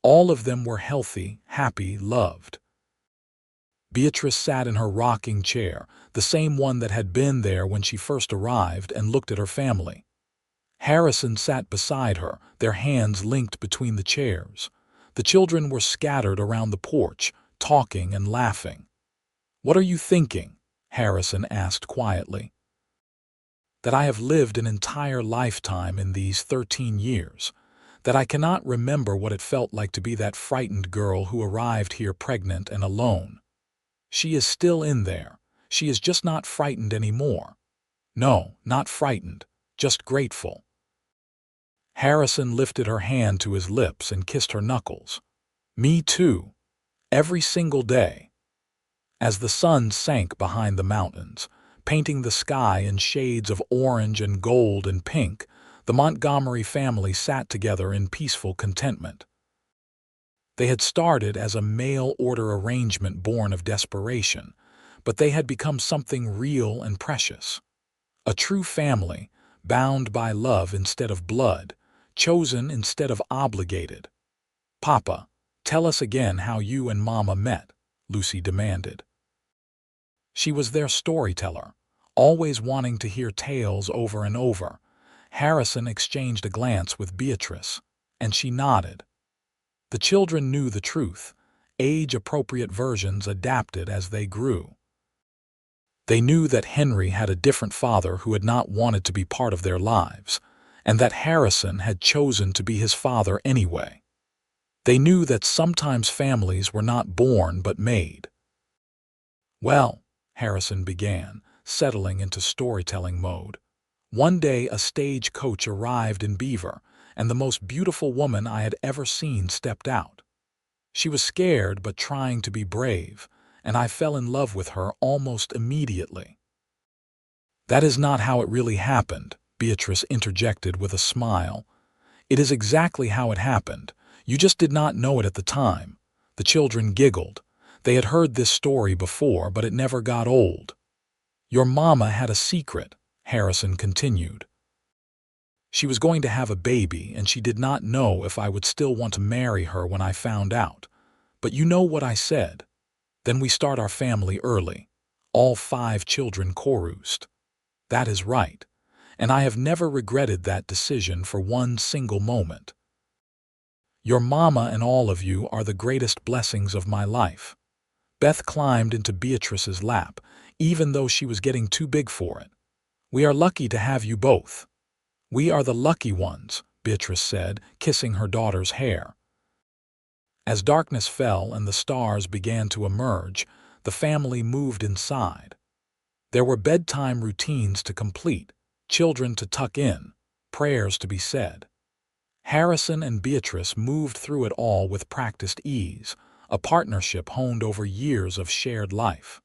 All of them were healthy, happy, loved. Beatrice sat in her rocking chair, the same one that had been there when she first arrived, and looked at her family. Harrison sat beside her, their hands linked between the chairs. The children were scattered around the porch, talking and laughing. "What are you thinking?" Harrison asked quietly. "That I have lived an entire lifetime in these 13 years, that I cannot remember what it felt like to be that frightened girl who arrived here pregnant and alone. She is still in there. She is just not frightened anymore. No, not frightened, just grateful." Harrison lifted her hand to his lips and kissed her knuckles. "Me too. Every single day." As the sun sank behind the mountains, painting the sky in shades of orange and gold and pink, the Montgomery family sat together in peaceful contentment. They had started as a mail-order arrangement born of desperation, but they had become something real and precious. A true family, bound by love instead of blood, chosen instead of obligated. "Papa, tell us again how you and Mama met," Lucy demanded. She was their storyteller, always wanting to hear tales over and over. Harrison exchanged a glance with Beatrice, and she nodded. The children knew the truth, age-appropriate versions adapted as they grew. They knew that Henry had a different father who had not wanted to be part of their lives, and that Harrison had chosen to be his father anyway. They knew that sometimes families were not born but made. "Well," Harrison began, settling into storytelling mode, "one day a stage coach arrived in Beaver, and the most beautiful woman I had ever seen stepped out. She was scared but trying to be brave, and I fell in love with her almost immediately." "That is not how it really happened," Beatrice interjected with a smile. "It is exactly how it happened. You just did not know it at the time." The children giggled. They had heard this story before, but it never got old. "Your mama had a secret," Harrison continued. "She was going to have a baby, and she did not know if I would still want to marry her when I found out. But you know what I said. Then we start our family early. All 5 children chorused. That is right. And I have never regretted that decision for one single moment." Your mama and all of you are the greatest blessings of my life." Beth climbed into Beatrice's lap, even though she was getting too big for it. "We are lucky to have you both." "We are the lucky ones," Beatrice said, kissing her daughter's hair. As darkness fell and the stars began to emerge, the family moved inside. There were bedtime routines to complete, children to tuck in, prayers to be said. Harrison and Beatrice moved through it all with practiced ease, a partnership honed over years of shared life.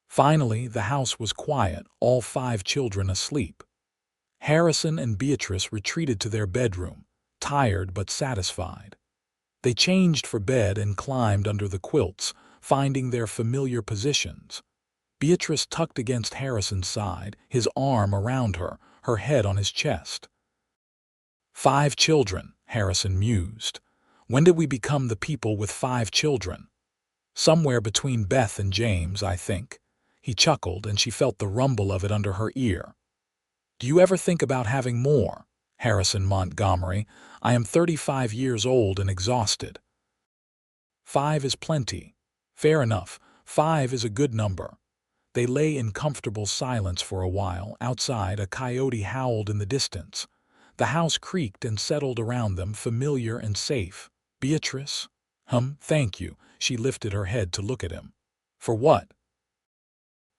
Finally, the house was quiet, all 5 children asleep. Harrison and Beatrice retreated to their bedroom, tired but satisfied. They changed for bed and climbed under the quilts, finding their familiar positions. Beatrice tucked against Harrison's side, his arm around her, her head on his chest. 5 children, Harrison mused. When did we become the people with 5 children? Somewhere between Beth and James, I think. He chuckled, and she felt the rumble of it under her ear. "Do you ever think about having more?" Harrison Montgomery. "I am 35 years old and exhausted." 5 is plenty. Fair enough. 5 is a good number. They lay in comfortable silence for a while. Outside, a coyote howled in the distance. The house creaked and settled around them, familiar and safe. "Beatrice?" Thank you." She lifted her head to look at him. "For what?"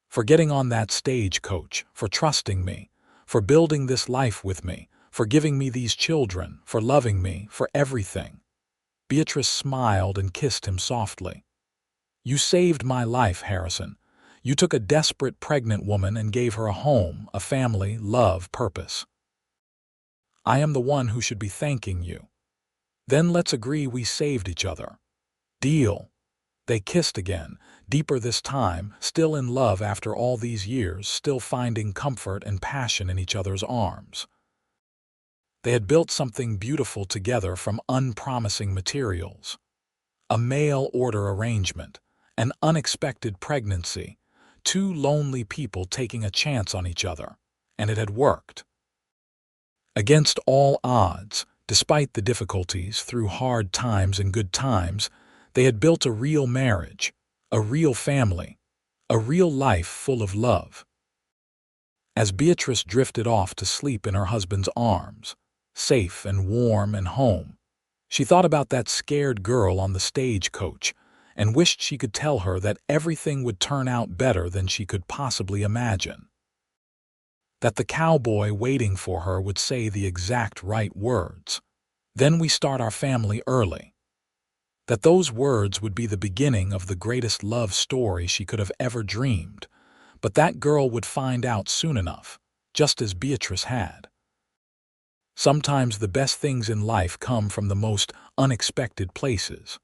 "For getting on that stage, Coach, for trusting me, for building this life with me, for giving me these children, for loving me, for everything." Beatrice smiled and kissed him softly. "You saved my life, Harrison. You took a desperate pregnant woman and gave her a home, a family, love, purpose. I am the one who should be thanking you. Then let's agree we saved each other. Deal." They kissed again, deeper this time, still in love after all these years, still finding comfort and passion in each other's arms. They had built something beautiful together from unpromising materials. A mail-order arrangement, an unexpected pregnancy, 2 lonely people taking a chance on each other, and it had worked. Against all odds, despite the difficulties, through hard times and good times, they had built a real marriage, a real family, a real life full of love. As Beatrice drifted off to sleep in her husband's arms, safe and warm and home, she thought about that scared girl on the stagecoach and wished she could tell her that everything would turn out better than she could possibly imagine. That the cowboy waiting for her would say the exact right words. "Then we start our family early." That those words would be the beginning of the greatest love story she could have ever dreamed, but that girl would find out soon enough, just as Beatrice had. Sometimes the best things in life come from the most unexpected places.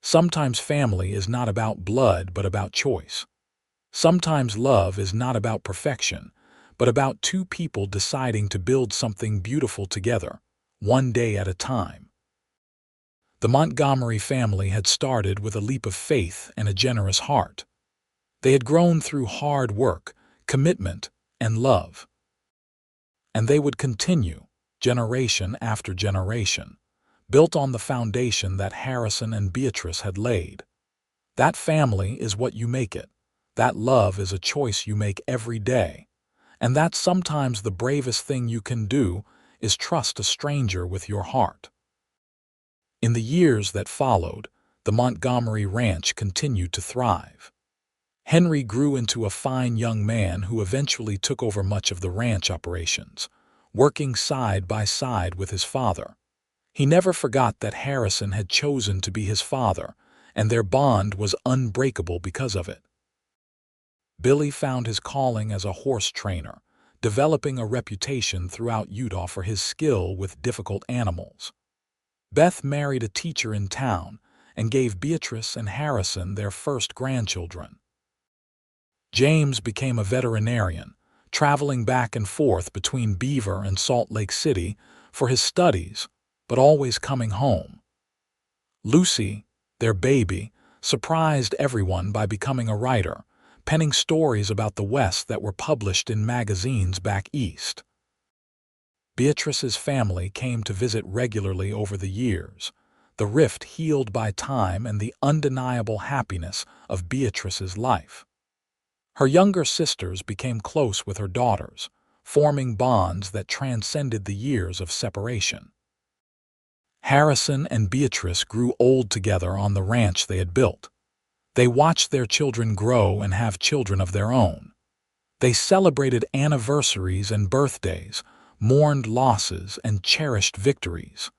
Sometimes family is not about blood but about choice. Sometimes love is not about perfection, but about 2 people deciding to build something beautiful together, one day at a time. The Montgomery family had started with a leap of faith and a generous heart. They had grown through hard work, commitment, and love. And they would continue, generation after generation, built on the foundation that Harrison and Beatrice had laid. That family is what you make it. That love is a choice you make every day. And that's sometimes the bravest thing you can do, is trust a stranger with your heart. In the years that followed, the Montgomery ranch continued to thrive. Henry grew into a fine young man who eventually took over much of the ranch operations, working side by side with his father. He never forgot that Harrison had chosen to be his father, and their bond was unbreakable because of it. Billy found his calling as a horse trainer, developing a reputation throughout Utah for his skill with difficult animals. Beth married a teacher in town and gave Beatrice and Harrison their first grandchildren. James became a veterinarian, traveling back and forth between Beaver and Salt Lake City for his studies, but always coming home. Lucy, their baby, surprised everyone by becoming a writer, penning stories about the West that were published in magazines back east. Beatrice's family came to visit regularly over the years, the rift healed by time and the undeniable happiness of Beatrice's life. Her younger sisters became close with her daughters, forming bonds that transcended the years of separation. Harrison and Beatrice grew old together on the ranch they had built. They watched their children grow and have children of their own. They celebrated anniversaries and birthdays, mourned losses, and cherished victories.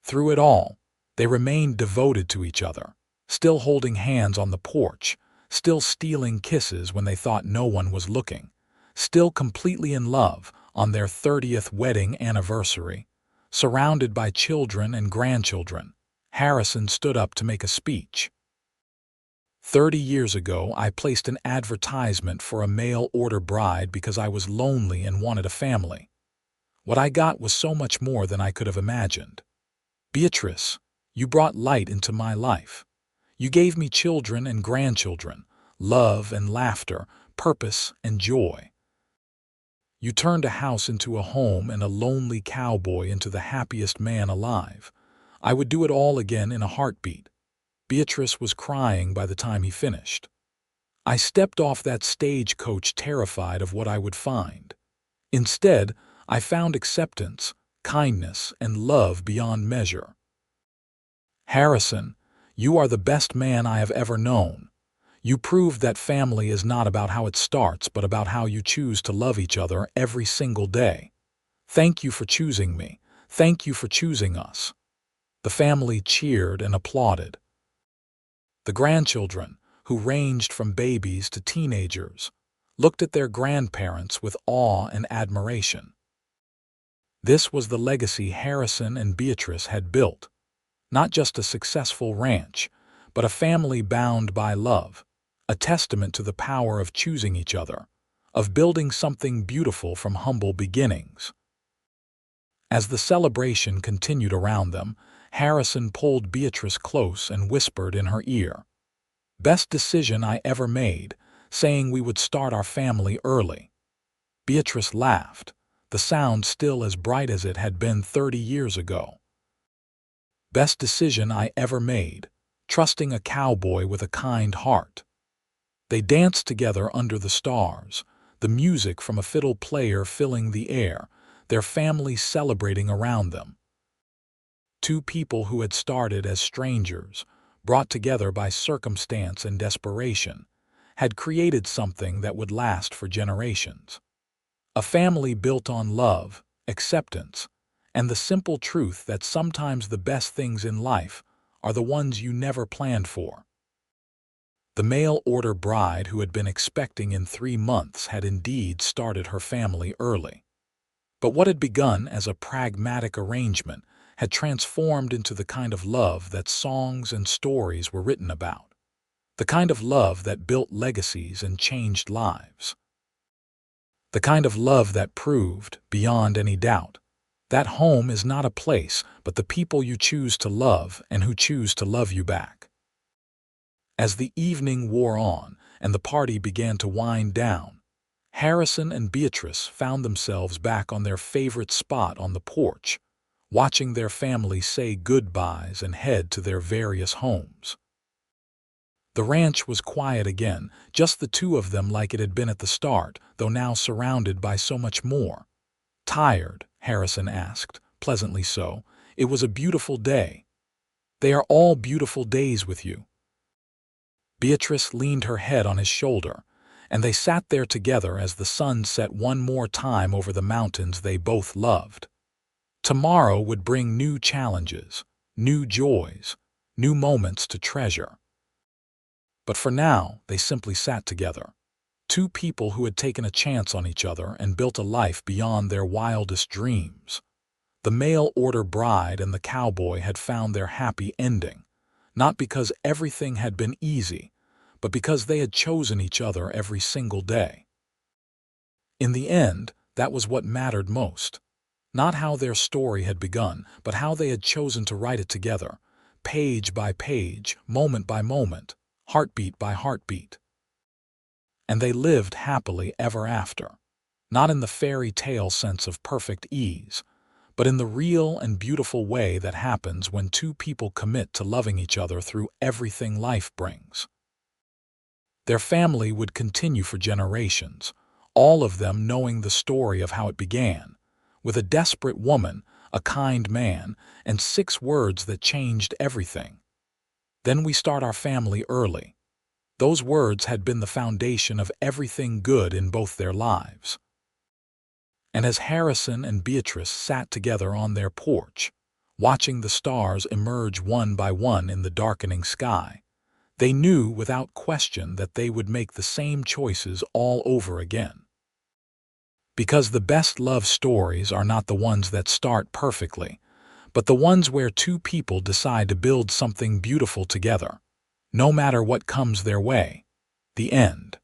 Through it all, they remained devoted to each other, still holding hands on the porch, still stealing kisses when they thought no one was looking, still completely in love on their 30th wedding anniversary. Surrounded by children and grandchildren, Harrison stood up to make a speech. 30 years ago, I placed an advertisement for a mail-order bride because I was lonely and wanted a family. What I got was so much more than I could have imagined. Beatrice, you brought light into my life. You gave me children and grandchildren, love and laughter, purpose and joy. You turned a house into a home and a lonely cowboy into the happiest man alive. I would do it all again in a heartbeat. Beatrice was crying by the time he finished. I stepped off that stagecoach terrified of what I would find. Instead, I found acceptance, kindness, and love beyond measure. Harrison, you are the best man I have ever known. You proved that family is not about how it starts, but about how you choose to love each other every single day. Thank you for choosing me. Thank you for choosing us. The family cheered and applauded. The grandchildren, who ranged from babies to teenagers, looked at their grandparents with awe and admiration. This was the legacy Harrison and Beatrice had built. Not just a successful ranch, but a family bound by love. A testament to the power of choosing each other, of building something beautiful from humble beginnings. As the celebration continued around them, Harrison pulled Beatrice close and whispered in her ear, "Best decision I ever made, saying we would start our family early." Beatrice laughed, the sound still as bright as it had been 30 years ago. Best decision I ever made, trusting a cowboy with a kind heart. They danced together under the stars, the music from a fiddle player filling the air, their family celebrating around them. Two people who had started as strangers, brought together by circumstance and desperation, had created something that would last for generations. A family built on love, acceptance, and the simple truth that sometimes the best things in life are the ones you never planned for. The mail-order bride who had been expecting in 3 months had indeed started her family early. But what had begun as a pragmatic arrangement had transformed into the kind of love that songs and stories were written about. The kind of love that built legacies and changed lives. The kind of love that proved, beyond any doubt, that home is not a place, but the people you choose to love and who choose to love you back. As the evening wore on and the party began to wind down, Harrison and Beatrice found themselves back on their favorite spot on the porch, watching their family say goodbyes and head to their various homes. The ranch was quiet again, just the two of them like it had been at the start, though now surrounded by so much more. "Tired?" Harrison asked, pleasantly so. "It was a beautiful day." "They are all beautiful days with you." Beatrice leaned her head on his shoulder, and they sat there together as the sun set one more time over the mountains they both loved. Tomorrow would bring new challenges, new joys, new moments to treasure. But for now, they simply sat together. Two people who had taken a chance on each other and built a life beyond their wildest dreams. The mail-order bride and the cowboy had found their happy ending, not because everything had been easy, but because they had chosen each other every single day. In the end, that was what mattered most. Not how their story had begun, but how they had chosen to write it together, page by page, moment by moment, heartbeat by heartbeat. And they lived happily ever after. not in the fairy tale sense of perfect ease, but in the real and beautiful way that happens when two people commit to loving each other through everything life brings. Their family would continue for generations, all of them knowing the story of how it began, with a desperate woman, a kind man, and 6 words that changed everything. Then we start our family early. Those words had been the foundation of everything good in both their lives. And as Harrison and Beatrice sat together on their porch, watching the stars emerge one by one in the darkening sky, they knew without question that they would make the same choices all over again. Because the best love stories are not the ones that start perfectly, but the ones where two people decide to build something beautiful together, no matter what comes their way. The end.